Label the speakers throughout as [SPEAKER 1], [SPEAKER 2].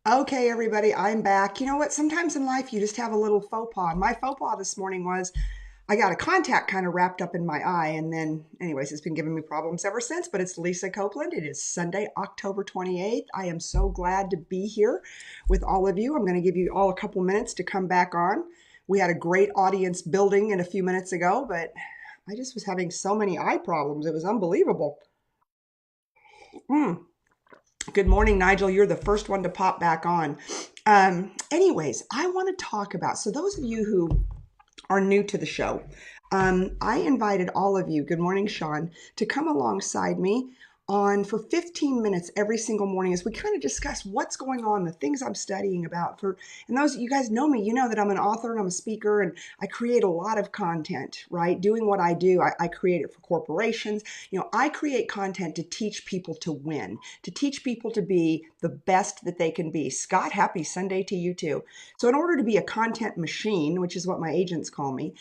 [SPEAKER 1] Okay, everybody, I'm back. You know what? Sometimes in life you just have a little faux pas. My faux pas this morning was I got a contact kind of wrapped up in my eye, and then, anyways, it's been giving me problems ever since. But it's Lisa Copeland. It is Sunday, October 28th. I am so glad to be here with all of you. I'm going to give you all a couple minutes to come back on. We had a great audience building in a few minutes ago, but I just was having so many eye problems. It was unbelievable. Mm. Good morning, Nigel. You're the first one to pop back on. Anyways, I want to talk about, so those of you who are new to the show, I invited all of you, good morning, Sean, to come alongside me on for 15 minutes every single morning as we kind of discuss what's going on, the things I'm studying about. And those you guys know me, you know that I'm an author and I'm a speaker and I create a lot of content, right? Doing what I do, I create it for corporations. I create content to teach people to win, to teach people to be the best that they can be. Scott, happy Sunday to you too. So in order to be a content machine, which is what my agents call me,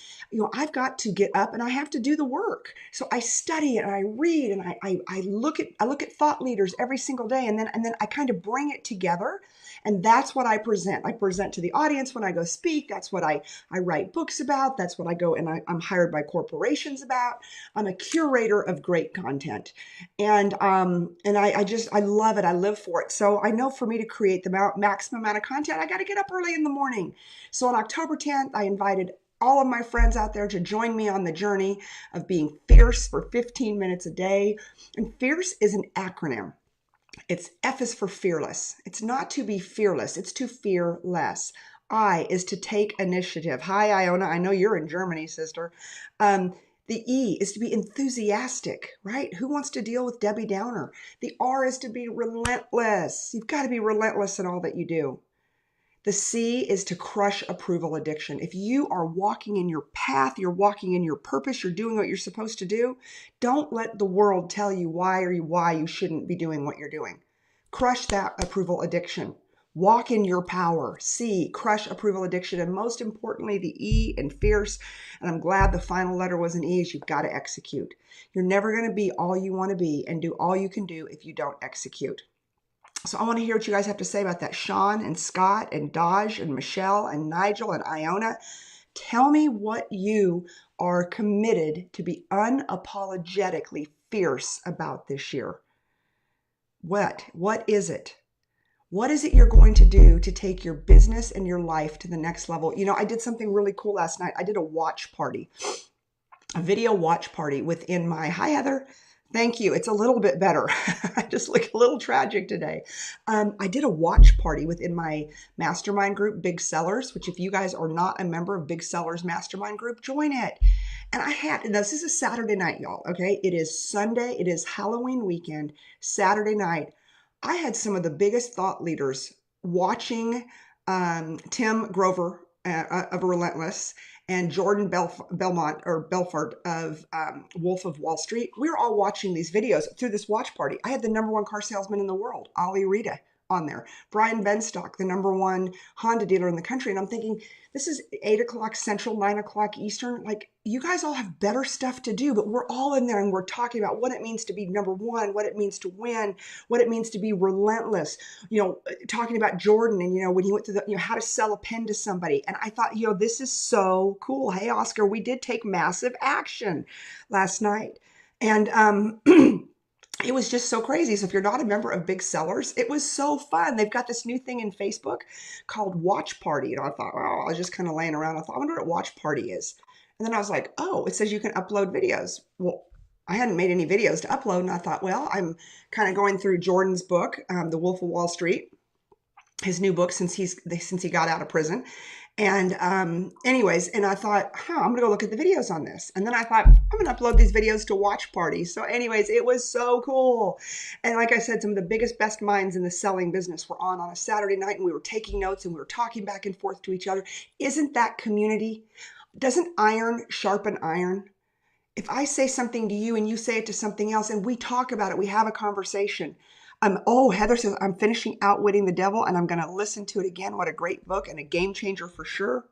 [SPEAKER 1] I've got to get up and I have to do the work. So I study and I read and I look at thought leaders every single day, and then I kind of bring it together. And that's what I present. I present to the audience when I go speak. That's what I write books about. That's what I go and I'm hired by corporations about. I'm a curator of great content. And I love it. I live for it. So I know for me to create the maximum amount of content, I got to get up early in the morning. So on October 10th, I invited all of my friends out there to join me on the journey of being fierce for 15 minutes a day. And fierce is an acronym. It's F is for fearless. It's not to be fearless. It's to fear less. I is to take initiative. Hi, Iona. I know you're in Germany, sister. The E is to be enthusiastic, right? Who wants to deal with Debbie Downer? The R is to be relentless. You've got to be relentless in all that you do. The C is to crush approval addiction. If you are walking in your path, you're walking in your purpose, you're doing what you're supposed to do, don't let the world tell you why you shouldn't be doing what you're doing. Crush that approval addiction. Walk in your power. C, crush approval addiction. And most importantly, the E in fierce, and I'm glad the final letter was an E, is you've got to execute. You're never going to be all you want to be and do all you can do if you don't execute. So I want to hear what you guys have to say about that. Sean and Scott and Dodge and Michelle and Nigel and Iona. Tell me what you are committed to be unapologetically fierce about this year. What? What is it? What is it you're going to do to take your business and your life to the next level? I did something really cool last night. I did a watch party, a video watch party within my, hi Heather, thank you. It's a little bit better. I just look a little tragic today. I did a watch party within my mastermind group, Big Sellers, which if you guys are not a member of Big Sellers Mastermind Group, join it. And this is a Saturday night, y'all, okay? It is Sunday. It is Halloween weekend, Saturday night. I had some of the biggest thought leaders watching Tim Grover of Relentless and Jordan Belfort of Wolf of Wall Street. We were all watching these videos through this watch party. I had the number one car salesman in the world, Ali Rita, on there. Brian Benstock, the number one Honda dealer in the country. And I'm thinking, this is 8 o'clock Central, 9 o'clock Eastern. Like, you guys all have better stuff to do, but we're all in there and we're talking about what it means to be number one, what it means to win, what it means to be relentless. Talking about Jordan and, when he went to how to sell a pen to somebody. And I thought, this is so cool. Hey, Oscar, we did take massive action last night. And, it was just so crazy. So if you're not a member of Big Sellers, it was so fun. They've got this new thing in Facebook called Watch Party. I thought, I was just kind of laying around. I thought, I wonder what Watch Party is. And then I was like, oh, it says you can upload videos. Well, I hadn't made any videos to upload. And I thought, well, I'm kind of going through Jordan's book, The Wolf of Wall Street, his new book since he got out of prison. And anyways, and I thought, I'm going to go look at the videos on this. And then I thought, I'm going to upload these videos to Watch Party. So anyways, it was so cool. And like I said, some of the biggest, best minds in the selling business were on a Saturday night, and we were taking notes and we were talking back and forth to each other. Isn't that community? Doesn't iron sharpen iron? If I say something to you and you say it to something else and we talk about it, we have a conversation. Heather says, I'm finishing Outwitting the Devil and I'm going to listen to it again. What a great book and a game changer for sure.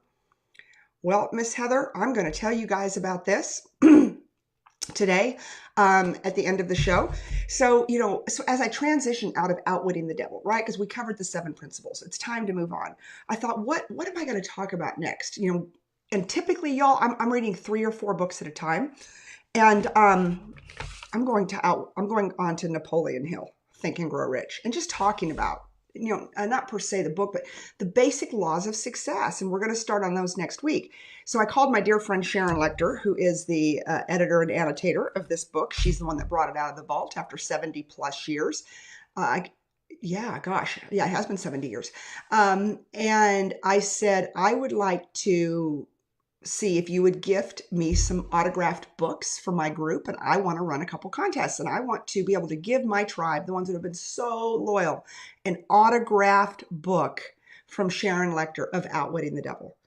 [SPEAKER 1] Well, Miss Heather, I'm going to tell you guys about this. today at the end of the show. So, so as I transition out of Outwitting the Devil, right? Because we covered the 7 principles. It's time to move on. I thought, what am I going to talk about next? And typically, y'all, I'm reading 3 or 4 books at a time. And I'm going on to Napleon Hill, Think and Grow Rich, and just talking about, not per se the book, but the basic laws of success. And we're going to start on those next week. So I called my dear friend Sharon Lechter, who is the editor and annotator of this book. She's the one that brought it out of the vault after 70 plus years. Yeah, gosh. Yeah, it has been 70 years. And I said, I would like to see if you would gift me some autographed books for my group. And I want to run a couple contests, and I want to be able to give my tribe, the ones that have been so loyal, an autographed book from Sharon Lechter of Outwitting the Devil.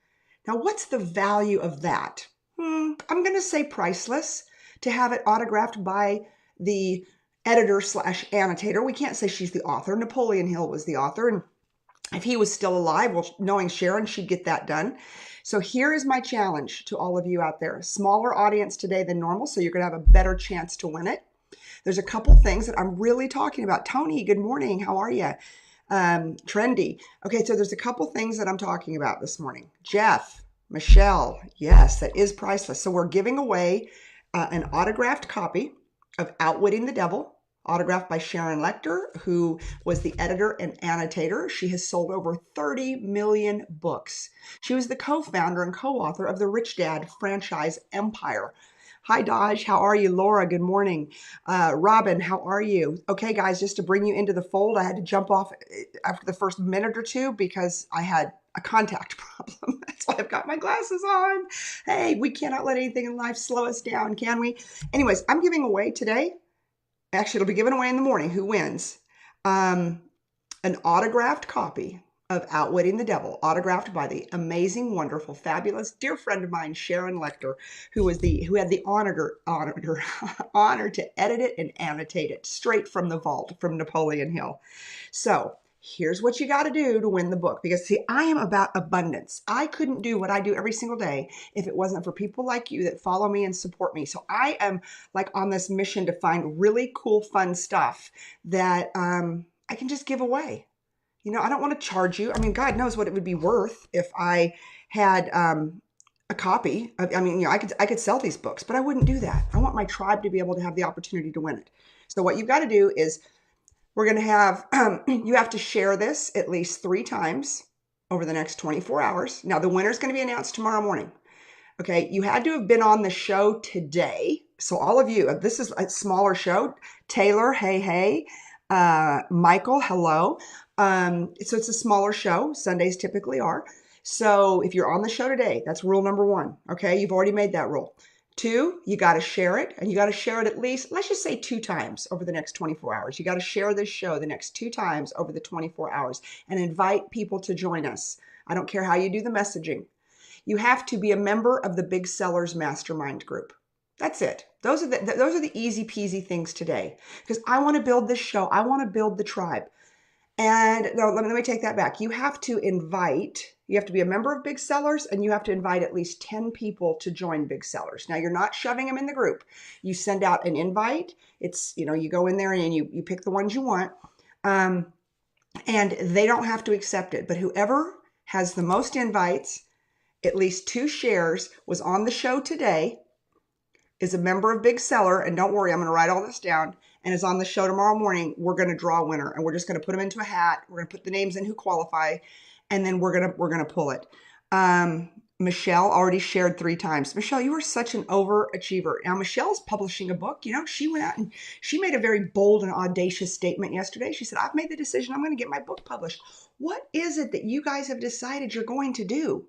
[SPEAKER 1] Now, what's the value of that? I'm going to say priceless, to have it autographed by the editor / annotator. We can't say she's the author. Napleon Hill was the author. And if he was still alive, well, knowing Sharon, she'd get that done. So here is my challenge to all of you out there. Smaller audience today than normal, so you're going to have a better chance to win it. There's a couple things that I'm really talking about. Tony, good morning. How are you? Trendy. Okay, so there's a couple things that I'm talking about this morning. Jeff, Michelle, yes, that is priceless. So we're giving away an autographed copy of Outwitting the Devil, autographed by Sharon Lechter, who was the editor and annotator. She has sold over 30 million books. She was the co-founder and co-author of the Rich Dad franchise empire. Hi, Dodge. How are you? Laura, good morning. Robin, how are you? Okay, guys, just to bring you into the fold, I had to jump off after the first minute or two because I had a contact problem. That's why I've got my glasses on. Hey, we cannot let anything in life slow us down, can we? Anyways, I'm giving away today, actually, it'll be given away in the morning, who wins, an autographed copy of Outwitting the Devil, autographed by the amazing, wonderful, fabulous, dear friend of mine, Sharon Lechter, who had the honor to edit it and annotate it straight from the vault from Napleon Hill. So here's what you got to do to win the book. Because see, I am about abundance. I couldn't do what I do every single day if it wasn't for people like you that follow me and support me. So I am like on this mission to find really cool, fun stuff that I can just give away. I don't want to charge you. I mean, God knows what it would be worth if I had a copy. I could sell these books, but I wouldn't do that. I want my tribe to be able to have the opportunity to win it. So what you've got to do is we're going to have, you have to share this at least 3 times over the next 24 hours. Now, the winner is going to be announced tomorrow morning. Okay, you had to have been on the show today. So all of you, this is a smaller show. Taylor, hey. Michael, hello. So it's a smaller show. Sundays typically are. So if you're on the show today, that's rule number 1. Okay, you've already made that rule. 2, you got to share it, and you got to share it at least, let's just say 2 times over the next 24 hours. You got to share this show the next 2 times over the 24 hours and invite people to join us. I don't care how you do the messaging. You have to be a member of the Big Sellers Mastermind Group. That's it. Those are the easy peasy things today, because I want to build this show. I want to build the tribe. And no, let me take that back. You have to be a member of Big Sellers, and you have to invite at least 10 people to join Big Sellers. Now, you're not shoving them in the group. You send out an invite. It's, you go in there and you pick the ones you want. And they don't have to accept it. But whoever has the most invites, at least 2 shares, was on the show today, is a member of Big Seller. And don't worry, I'm going to write all this down, and is on the show tomorrow morning. We're going to draw a winner, and we're just going to put them into a hat. We're going to put the names in who qualify, and then we're going to pull it. Michelle already shared 3 times. Michelle, you are such an overachiever. Now, Michelle's publishing a book. She went out and she made a very bold and audacious statement yesterday. She said, I've made the decision. I'm going to get my book published. What is it that you guys have decided you're going to do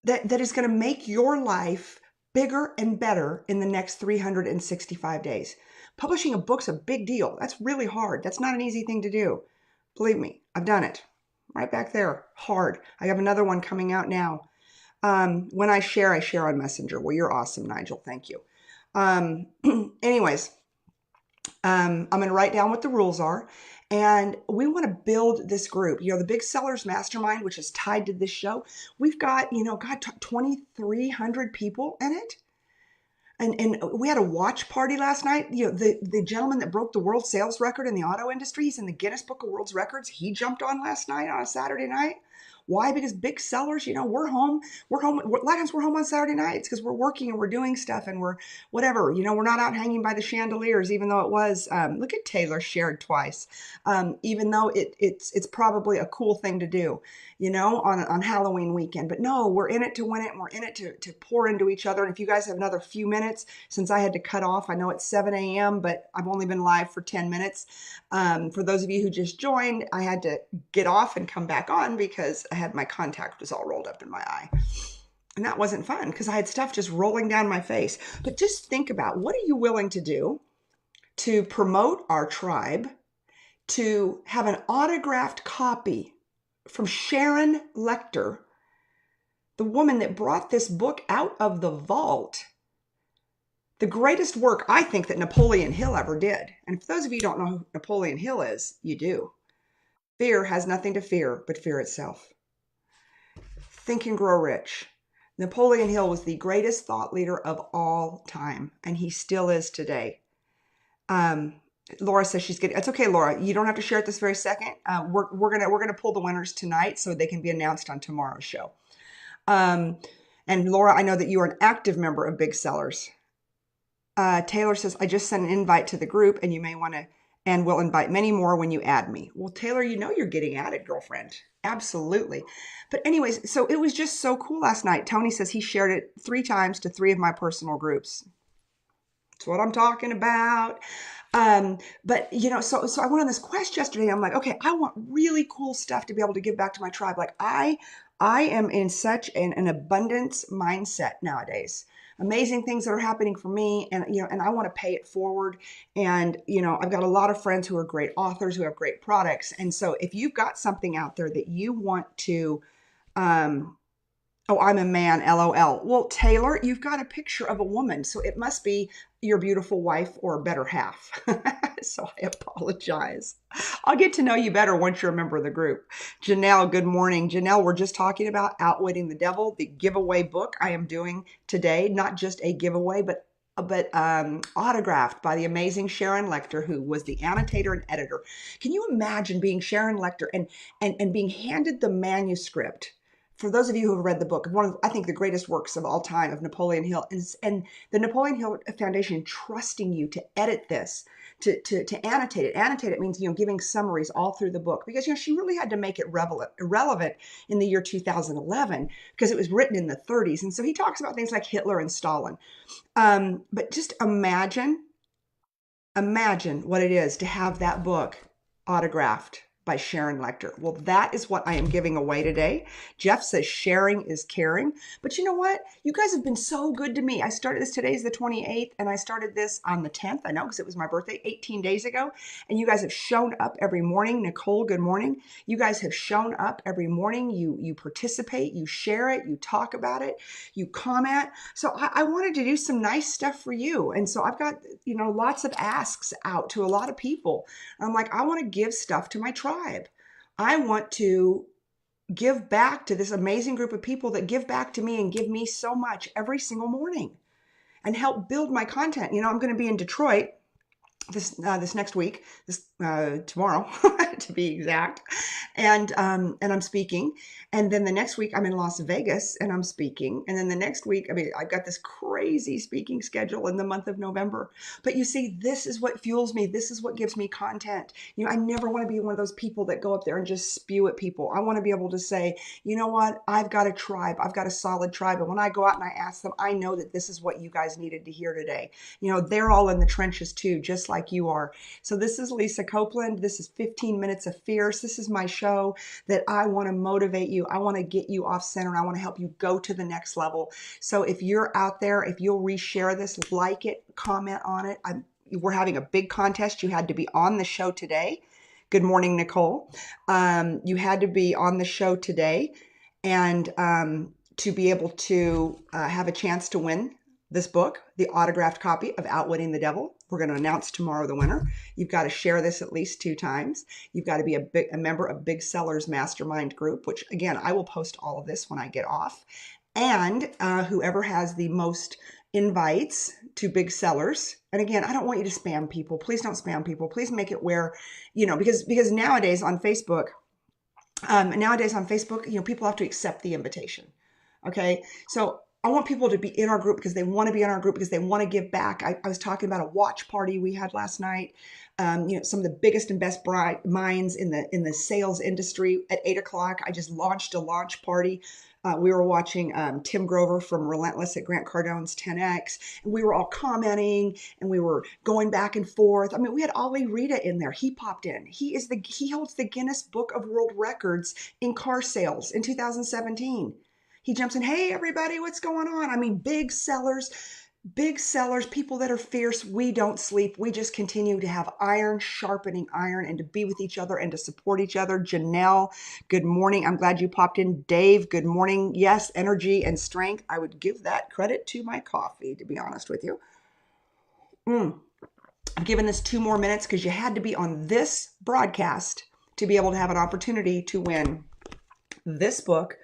[SPEAKER 1] that is going to make your life bigger and better in the next 365 days? Publishing a book's a big deal. That's really hard. That's not an easy thing to do. Believe me, I've done it. Right back there. Hard. I have another one coming out now. When I share on Messenger. Well, you're awesome, Nigel. Thank you. Anyways, I'm going to write down what the rules are. And we want to build this group. The Big Sellers Mastermind, which is tied to this show. We've got, 2,300 people in it. And we had a watch party last night. You know, the gentleman that broke the world sales record in the auto industry, he's in the Guinness Book of World Records. He jumped on last night on a Saturday night. Why? Because big sellers, you know, we're home. We're home. A lot of times we're home on Saturday nights because we're working and we're doing stuff and we're whatever. You know, we're not out hanging by the chandeliers, even though it was. Look at Taylor shared twice. Even though it's probably a cool thing to do, you know, on Halloween weekend. But no, we're in it to win it, and we're in it to pour into each other. And if you guys have another few minutes, since I had to cut off, I know it's 7 a.m., but I've only been live for 10 minutes. For those of you who just joined, I had to get off and come back on because I had my contact was all rolled up in my eye. And that wasn't fun because I had stuff just rolling down my face. But just think about, what are you willing to do to promote our tribe, to have an autographed copy from Sharon Lechter, the woman that brought this book out of the vault, the greatest work I think that Napleon Hill ever did. And for those of you who don't know who Napleon Hill is, you do. Fear has nothing to fear but fear itself. Think and Grow Rich. Napleon Hill was the greatest thought leader of all time, and he still is today. Laura says she's getting. It's okay, Laura. You don't have to share it this very second. We're gonna pull the winners tonight so they can be announced on tomorrow's show. And Laura, I know that you are an active member of Big Sellers. Taylor says, I just sent an invite to the group, and you may want to, and we'll invite many more when you add me. Well, Taylor, you know you're getting added, girlfriend. Absolutely. But anyways, so it was just so cool last night. Tony says he shared it 3 times to 3 of my personal groups. That's what I'm talking about. But you know, so I went on this quest yesterday. I'm like, okay, I want really cool stuff to be able to give back to my tribe. Like I am in such an abundance mindset nowadays. Amazing things that are happening for me, and you know, and I want to pay it forward. And you know, I've got a lot of friends who are great authors who have great products. And so if you've got something out there that you want to, oh, I'm a man, LOL. Well, Taylor, you've got a picture of a woman, so it must be your beautiful wife or better half. So I apologize. I'll get to know you better once you're a member of the group. Janelle, good morning. Janelle, we're just talking about Outwitting the Devil, the giveaway book I am doing today. Not just a giveaway, but autographed by the amazing Sharon Lechter, who was the annotator and editor. Can you imagine being Sharon Lechter and being handed the manuscript? For those of you who have read the book, one of, I think, the greatest works of all time of Napleon Hill, and the Napleon Hill Foundation trusting you to edit this, to annotate it. Annotate it means, you know, giving summaries all through the book, because, you know, she really had to make it irrelevant in the year 2011 because it was written in the 30s. And so he talks about things like Hitler and Stalin. But just imagine what it is to have that book autographed by Sharon Lechter. Well, that is what I am giving away today. Jeff says sharing is caring. But you know what? You guys have been so good to me. I started this, today's the 28th, and I started this on the 10th. I know, because it was my birthday 18 days ago. And you guys have shown up every morning. Nicole, good morning. You guys have shown up every morning. You participate, you share it, you talk about it, you comment. So I wanted to do some nice stuff for you. And so I've got, you know, lots of asks out to a lot of people. I'm like, I want to give stuff to my tribe. I want to give back to this amazing group of people that give back to me and give me so much every single morning and help build my content. You know, I'm going to be in Detroit this next week, tomorrow to be exact, and I'm speaking, and then the next week I'm in Las Vegas and I'm speaking, and then the next week, I mean, I've got this crazy speaking schedule in the month of November. But you see, this is what fuels me. This is what gives me content. You know, I never want to be one of those people that go up there and just spew at people. I want to be able to say, you know what, I've got a tribe, I've got a solid tribe, and when I go out and I ask them, I know that this is what you guys needed to hear today. You know, they're all in the trenches too, just like you are. So this is Lisa Copeland. This is 15 Minutes of Fierce. This is my show that I want to motivate you. I want to get you off center. I want to help you go to the next level. So if you're out there, if you'll reshare this, like it, comment on it. We're having a big contest. You had to be on the show today. Good morning, Nicole. You had to be on the show today and to be able to have a chance to win this book, the autographed copy of Outwitting the Devil. We're going to announce tomorrow the winner. You've got to share this at least 2 times. You've got to be a member of Big Sellers Mastermind Group, which again, I will post all of this when I get off. And whoever has the most invites to Big Sellers. And again, I don't want you to spam people. Please don't spam people. Please make it where, because nowadays on Facebook, people have to accept the invitation. Okay. So I want people to be in our group because they want to be in our group because they want to give back. I was talking about a watch party we had last night. Some of the biggest and best minds in the sales industry at 8 o'clock. I just launched a launch party. We were watching Tim Grover from Relentless at Grant Cardone's 10X, and we were all commenting and we were going back and forth. I mean, we had Ali Rita in there. He popped in. He holds the Guinness Book of World Records in car sales in 2017. He jumps in, hey, everybody, what's going on? I mean, big sellers, people that are fierce. We don't sleep. We just continue to have iron sharpening iron and to be with each other and to support each other. Janelle, good morning. I'm glad you popped in. Dave, good morning. Yes, energy and strength. I would give that credit to my coffee, to be honest with you. I'm giving this 2 more minutes because you had to be on this broadcast to be able to have an opportunity to win this book,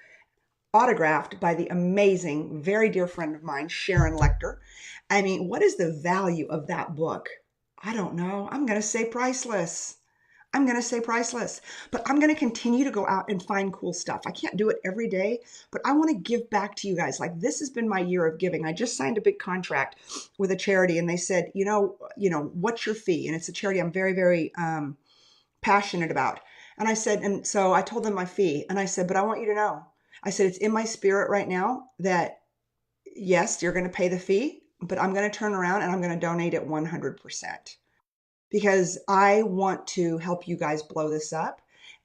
[SPEAKER 1] autographed by the amazing, very dear friend of mine, Sharon Lechter. I mean, what is the value of that book? I don't know. I'm going to say priceless. But I'm going to continue to go out and find cool stuff. I can't do it every day, but I want to give back to you guys. Like, this has been my year of giving. I just signed a big contract with a charity and they said, what's your fee? And it's a charity I'm very, very passionate about. And I said, and so I told them my fee and I said, but I want you to know, I said, it's in my spirit right now that yes, you're going to pay the fee, but I'm going to turn around and I'm going to donate it 100% because I want to help you guys blow this up.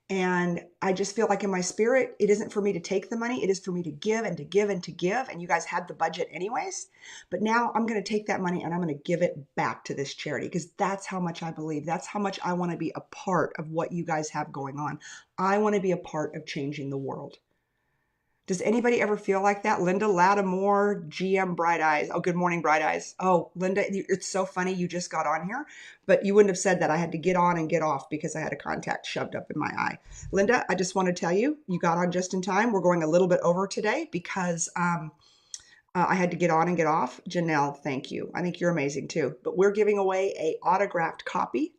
[SPEAKER 1] And I just feel like in my spirit, it isn't for me to take the money. It is for me to give and to give and to give. And you guys had the budget anyways, but now I'm going to take that money and I'm going to give it back to this charity because that's how much I believe. That's how much I want to be a part of what you guys have going on. I want to be a part of changing the world. Does anybody ever feel like that? Linda Lattimore, GM Bright Eyes. Oh, good morning, Bright Eyes. Oh, Linda, it's so funny you just got on here, but you wouldn't have said that. I had to get on and get off because I had a contact shoved up in my eye. Linda, I just want to tell you, you got on just in time. We're going a little bit over today because I had to get on and get off. Janelle, thank you. I think you're amazing too. But we're giving away a autographed copy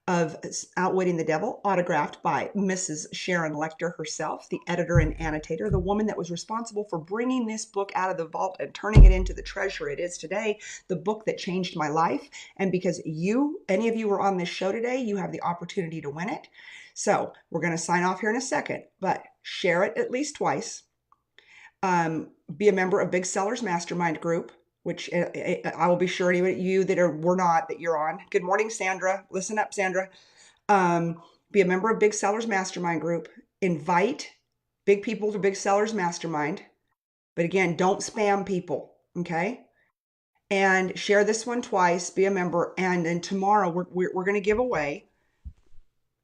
[SPEAKER 1] of Outwitting the Devil, autographed by Mrs. Sharon Lechter herself, the editor and annotator, the woman that was responsible for bringing this book out of the vault and turning it into the treasure it is today, the book that changed my life. And because any of you were on this show today, you have the opportunity to win it. So we're going to sign off here in a second, but share it at least twice. Be a member of Big Sellers Mastermind Group, which I will be sure you that were not, that you're on. Good morning, Sandra. Listen up, Sandra. Be a member of Big Sellers Mastermind Group. Invite big people to Big Sellers Mastermind. But again, don't spam people, okay? And share this one twice. Be a member. And then tomorrow, we're going to give away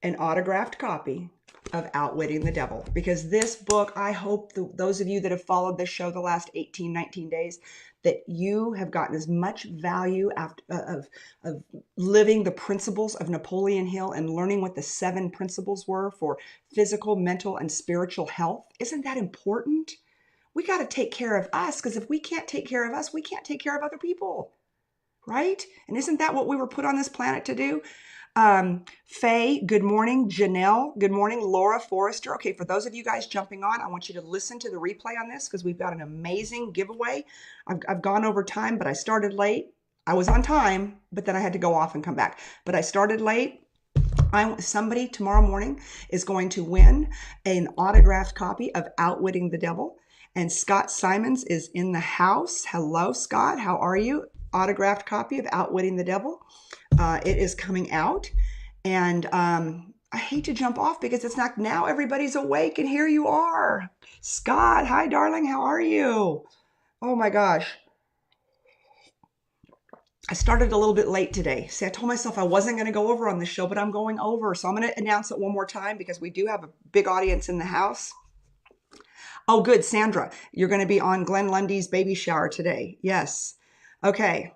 [SPEAKER 1] an autographed copy of Outwitting the Devil. Because this book, I hope those of you that have followed this show the last 18, 19 days, that you have gotten as much value of living the principles of Napleon Hill and learning what the 7 principles were for physical, mental, and spiritual health. Isn't that important? We got to take care of us, because if we can't take care of us, we can't take care of other people, right? And isn't that what we were put on this planet to do? Faye, good morning. Janelle, good morning. Laura Forrester. Okay, for those of you guys jumping on, I want you to listen to the replay on this because we've got an amazing giveaway. I've gone over time, but I started late. I was on time, but then I had to go off and come back. But I started late. Somebody tomorrow morning is going to win an autographed copy of Outwitting the Devil. And Scott Simons is in the house. Hello, Scott. How are you? Autographed copy of Outwitting the Devil. It is coming out, and I hate to jump off because it's not now. Everybody's awake, and here you are. Scott, hi, darling. How are you? Oh, my gosh. I started a little bit late today. See, I told myself I wasn't going to go over on this show, but I'm going over. So I'm going to announce it one more time because we do have a big audience in the house. Oh, good. Sandra, you're going to be on Glenn Lundy's baby shower today. Yes. Okay.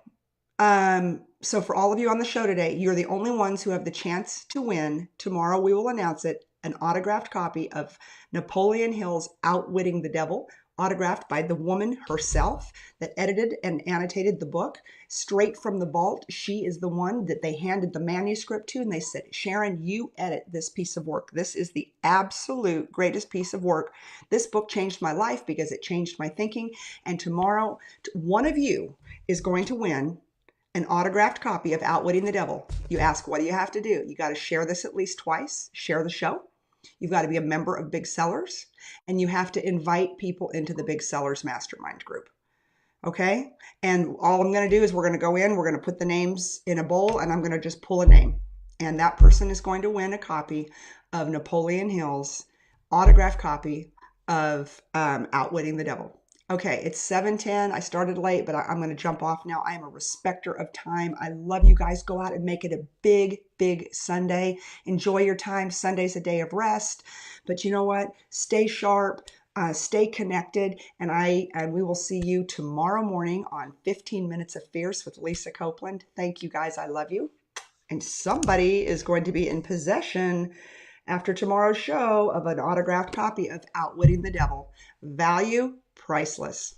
[SPEAKER 1] So for all of you on the show today, you're the only ones who have the chance to win. Tomorrow we will announce it, an autographed copy of Napleon Hill's Outwitting the Devil, autographed by the woman herself that edited and annotated the book straight from the vault. She is the one that they handed the manuscript to, and they said, Sharon, you edit this piece of work. This is the absolute greatest piece of work. This book changed my life because it changed my thinking. And tomorrow, one of you is going to win an autographed copy of Outwitting the Devil. You ask, what do you have to do? You got to share this at least twice, share the show. You've got to be a member of Big Sellers, and you have to invite people into the Big Sellers Mastermind Group. Okay? And all I'm going to do is we're going to go in, we're going to put the names in a bowl, and I'm going to just pull a name. And that person is going to win a copy of Napleon Hill's autographed copy of Outwitting the Devil. Okay, it's 7:10. I started late, but I'm going to jump off now. I am a respecter of time. I love you guys. Go out and make it a big, big Sunday. Enjoy your time. Sunday's a day of rest. But you know what? Stay sharp. Stay connected. And we will see you tomorrow morning on 15 Minutes of Fierce with Lisa Copeland. Thank you guys. I love you. And somebody is going to be in possession after tomorrow's show of an autographed copy of Outwitting the Devil. Value priceless.